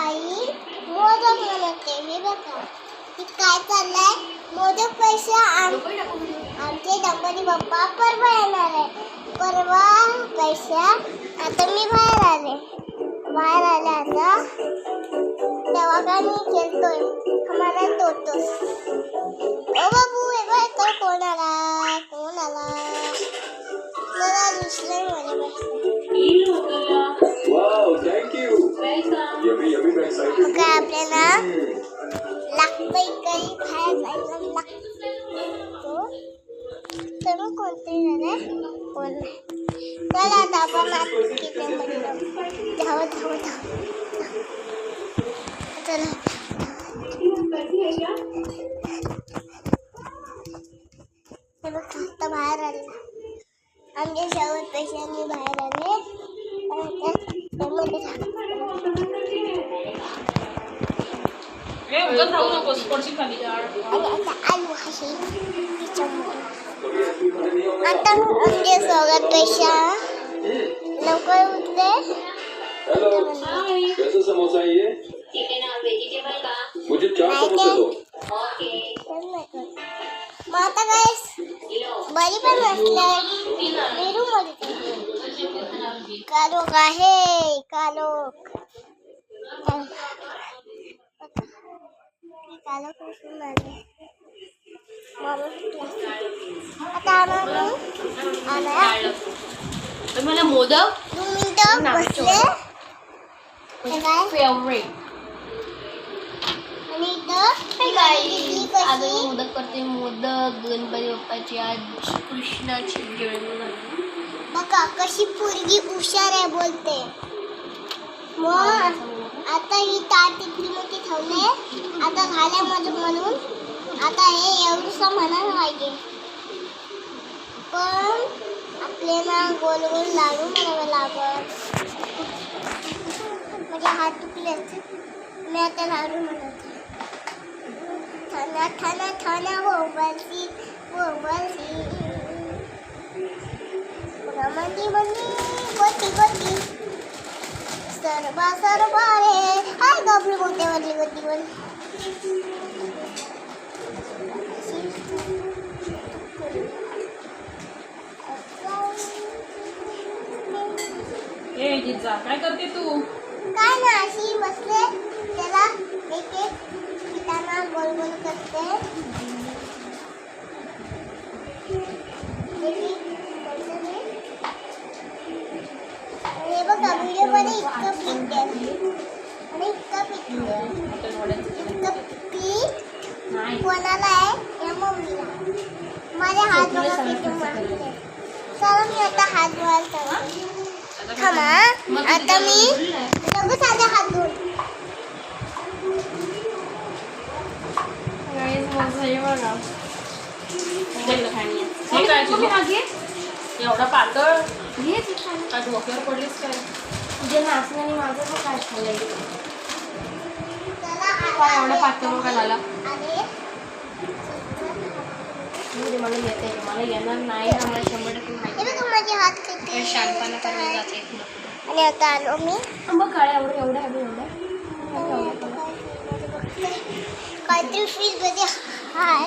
आई मोदक बनवते. हे बघा की काय चाललंय. मोदक पैसे आमचे गणपती बाप्पा परवा येणार आहे. परवा पैसा आता मी बाहेर आले आता तेव्हा काय मी खेळतोय. आम्हाला तोतोस. ओ बाबू हे बघ तर कोण आला मला दिसलंय. काय आपल्याला लागतंय काही खायला लागतो तर मग कोणतरी झालं कोण नाही. चला आता आपण किचनमध्ये धाव चला. हे बघ आता बाहेर आले आमच्या शेवट पैशांनी बाहेर आले. आता आमचे स्वागत पैसा लवकर उठले. कैसा समोसा है ये? वेजिटेबल का मुझे 4 समोसे दो. मग आता काय बरी पण नसल्या बेरू मध्ये कालोक आहे. कालोक आता मला मोदक 2 मिनिटं बसले. फेवरेट आणि इथं आज मी मोदक करते. मोदक गणपती बाप्पाची आज कृष्णाची जन्म. बघा कशी पोरगी हुशार आहे बोलते. मग आता ही ताट इतकी मोठी ठेवले. आता झाल्या म्हणून आता हे एवढंसं म्हणायला पाहिजे पण आपल्याला गोल गोल लाडू करावं लागत. माझे हात दुखलेत. मी आता लाडू म्हणते. ठाणा बोंबलती गोटी सरबा रे. हाय गबरी गोट्यावरली गोटी काय करते तू? काय ना अशी बसले. त्याला एक पिताना गोल गोल करते. हे बघा व्हिडिओमध्ये इतकं पीठ आणि इतकं पीठ कोणाला आहे या मम्मीला. माझ्या हात बघा किती मारते. चला मी आता हात धुवायला थांबा. आता मी लगेच माझे हात धुवून एवढा पातळ काय डोक्यावर पडलीस काय? तुझ्या नाचण्याने माझं पण काय खाल्लंय. काय एवढा पातळ काय झाला? मला येते. मला येणार नाही. मला 100% माहिती. माझे हात किती शांतपणा करायला जाते. आणि आता आलो मी. बघ काळ्या एवढं काहीतरी फील मध्ये हाय.